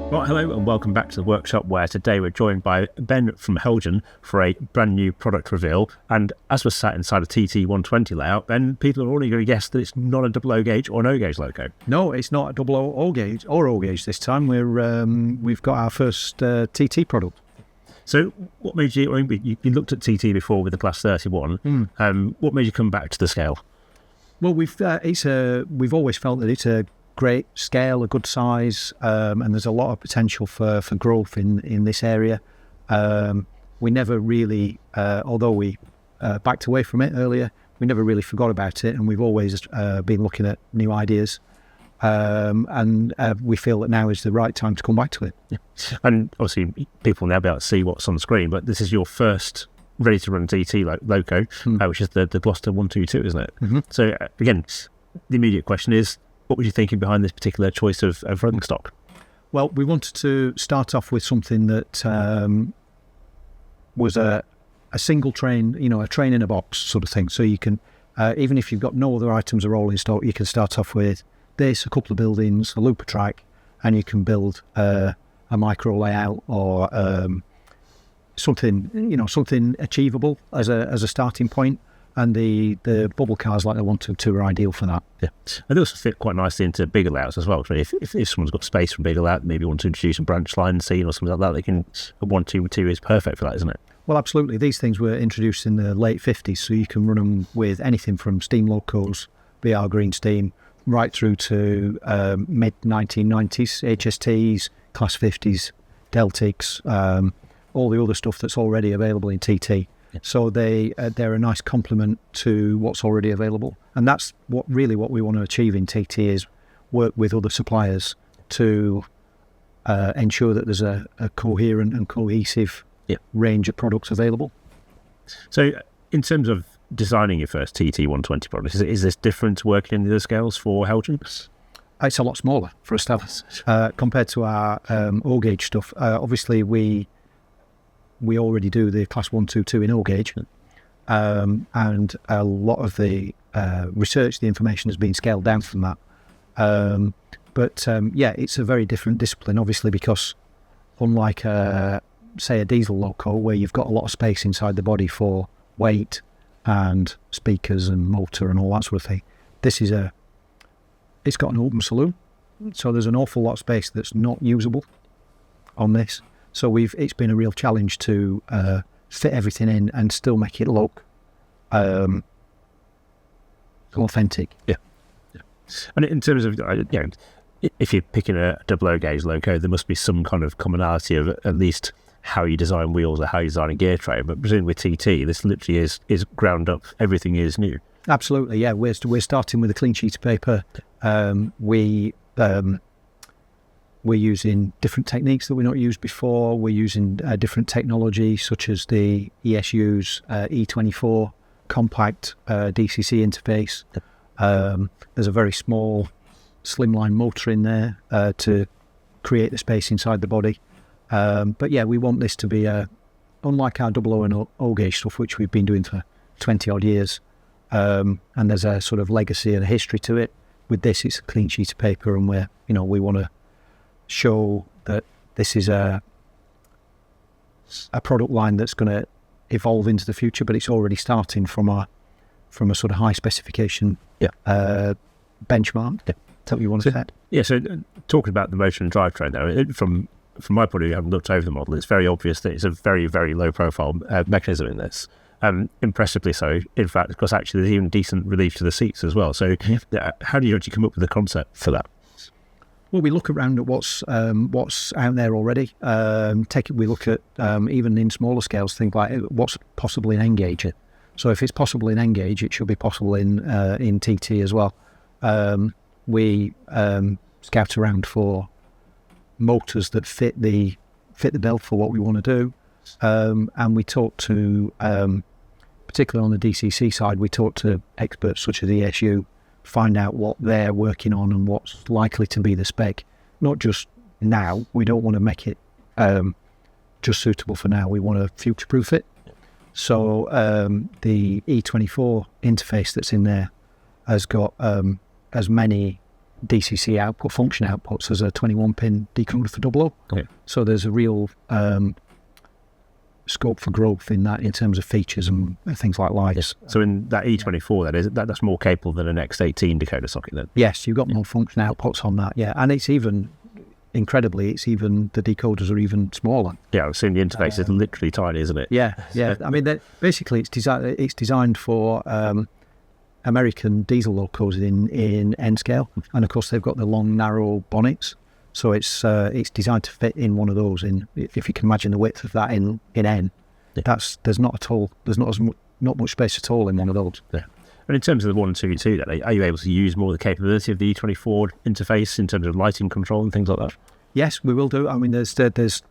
Well, hello and welcome back to the workshop, where today we're joined by Ben from Heljan for a brand new product reveal. And as we're sat inside a TT 120 layout, Ben, people are already going to guess that it's not a double O gauge or an O gauge loco. No, it's not a double O gauge or O gauge this time. We've got our first TT product. So what made you, you looked at TT before with the Class 31, what made you come back to the scale? Well, we've always felt that it's a great scale, a good size, and there's a lot of potential for growth in this area. We never really, although we backed away from it earlier, we never really forgot about it, and we've always been looking at new ideas, and we feel that now is the right time to come back to it. Yeah. And obviously people will now be able to see what's on the screen, but this is your first ready-to-run TT loco, which is the Gloucester 122, isn't it? Mm-hmm. So again, the immediate question is, what were you thinking behind this particular choice of running stock? Well, we wanted to start off with something that was a single train, a train in a box sort of thing. So you can, even if you've got no other items of rolling stock, you can start off with this, a couple of buildings, a looper track, and you can build a micro layout or something achievable as a starting point. And the bubble cars like the 122 are ideal for that. Yeah, and they also fit quite nicely into bigger layouts as well. So if someone's got space for a bigger layout, maybe want to introduce a branch line scene or something like that, a 122 is perfect for that, isn't it? Well, absolutely. These things were introduced in the late 50s, so you can run them with anything from steam locos, VR green steam, right through to mid-1990s, HSTs, Class 50s, Deltics, all the other stuff that's already available in TT. So they're a nice complement to what's already available, and that's what we want to achieve in TT is work with other suppliers to ensure that there's a coherent and cohesive range of products available. So, in terms of designing your first TT 120 product, is this different to working in the other scales for Heljan? It's a lot smaller for a start compared to our O gauge stuff. Obviously, we already do the Class 122 in O gauge, and a lot of the research, the information has been scaled down from that. But it's a very different discipline, obviously, because unlike, say, a diesel loco, where you've got a lot of space inside the body for weight and speakers and motor and all that sort of thing, it's got an open saloon, so there's an awful lot of space that's not usable on this. So it's been a real challenge to fit everything in and still make it look authentic. Yeah. And in terms of, if you're picking a double O gauge loco, there must be some kind of commonality of at least how you design wheels or how you design a gear train. But presumably with TT, this literally is ground up. Everything is new. Absolutely, yeah. We're starting with a clean sheet of paper. We're using different techniques that we've not used before. We're using different technology, such as the ESU's E24 compact DCC interface. There's a very small slimline motor in there to create the space inside the body. But yeah, we want this to be unlike our double O and O gauge stuff, which we've been doing for 20 odd years. And there's a sort of legacy and a history to it. With this, it's a clean sheet of paper, and we want to show that this is a product line that's going to evolve into the future, but it's already starting from a sort of high specification benchmark. Yeah. Is that what you want to say? Yeah, so talking about the motor and drivetrain there, from my point of view, having looked over the model, it's very obvious that it's a very, very low profile mechanism in this. Impressively so, in fact, because actually there's even decent relief to the seats as well. So how do you actually come up with the concept for that? Well, we look around at what's out there already. We look at even in smaller scales, things like what's possible in N-gauge. So if it's possible in N-gauge, it should be possible in TT as well. We scout around for motors that fit the bill for what we want to do, and we talk to, particularly on the DCC side, we talk to experts such as ESU. Find out what they're working on and what's likely to be the spec. Not just now. We don't want to make it just suitable for now. We want to future-proof it. So the E24 interface that's in there has got as many DCC output, function outputs as a 21-pin decoder for 00. Okay. So there's a real scope for growth in that in terms of features and things like lights. So in that E24, that's more capable than an X18 decoder socket then? Yes, you've got more function outputs on that, yeah. And it's even, incredibly, the decoders are even smaller. Yeah, I've seen the interface is literally tiny, isn't it? Yeah. I mean, basically it's designed for American diesel locos in N scale, and of course they've got the long, narrow bonnets. So it's designed to fit in one of those. If you can imagine the width of that in N, there's not much space at all in one of those. Yeah. And in terms of the 122, then, are you able to use more of the capability of the E24 interface in terms of lighting control and things like that? Yes, we will do. I mean, there's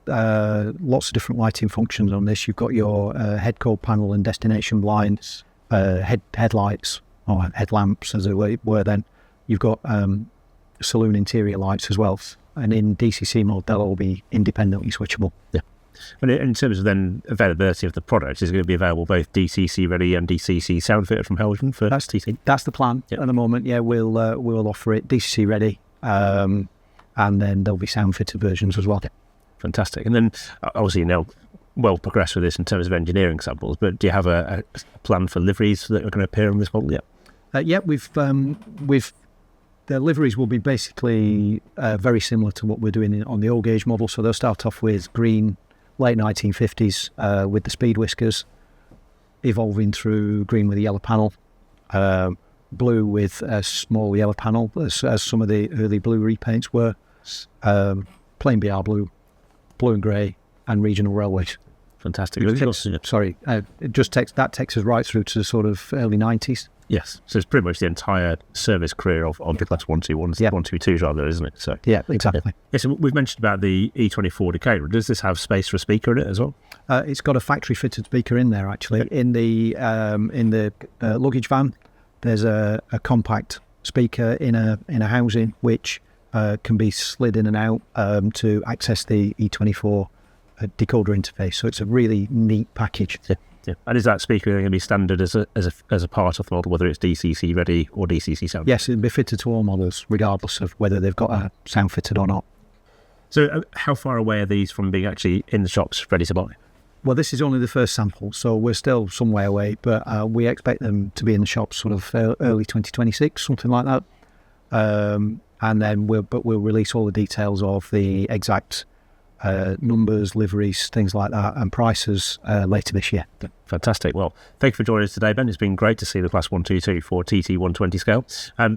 lots of different lighting functions on this. You've got your head code panel and destination blinds, headlights or headlamps, as it were. Then you've got saloon interior lights as well. And in DCC mode, they'll all be independently switchable. Yeah. And in terms of then availability of the product, is it going to be available both DCC ready and DCC sound fitted from Heljan for TC? That's the plan at the moment. Yeah, we'll offer it DCC ready, and then there'll be sound fitted versions as well. Fantastic. And then obviously now well progressed with this in terms of engineering samples, but do you have a plan for liveries that are going to appear on this model yet? Yeah, we've the liveries will be basically very similar to what we're doing on the old gauge model. So they'll start off with green, late 1950s with the speed whiskers, evolving through green with a yellow panel, blue with a small yellow panel, as some of the early blue repaints were, plain BR blue, blue and grey, and regional railways. Fantastic. It just takes us right through to the sort of early 90s. Yes, so it's pretty much the entire service career of the Class 121s, 122s rather, isn't it? So yeah, exactly. Yeah, so we've mentioned about the E24 decoder. Does this have space for a speaker in it as well? It's got a factory-fitted speaker in there, actually. Okay. In the luggage van, there's a compact speaker in a housing which can be slid in and out to access the E24 decoder interface. So it's a really neat package. Yeah. Yeah. And is that speaker going to be standard as a part of the model, whether it's DCC ready or DCC sound? Yes, it'll be fitted to all models, regardless of whether they've got a sound fitted or not. So how far away are these from being actually in the shops ready to buy? Well, this is only the first sample, so we're still some way away, but we expect them to be in the shops sort of early 2026, something like that. And then we'll release all the details of the exact numbers, liveries, things like that, and prices later this year. Fantastic. Well, thank you for joining us today, Ben. It's been great to see the Class 122 for TT120 scale.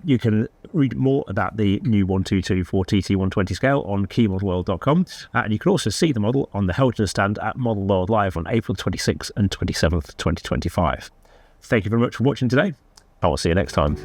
You can read more about the new 122 for TT120 scale on keymodel.com, and you can also see the model on the Heljan stand at Model World Live on April 26th and 27th, 2025. Thank you very much for watching today. I will see you next time.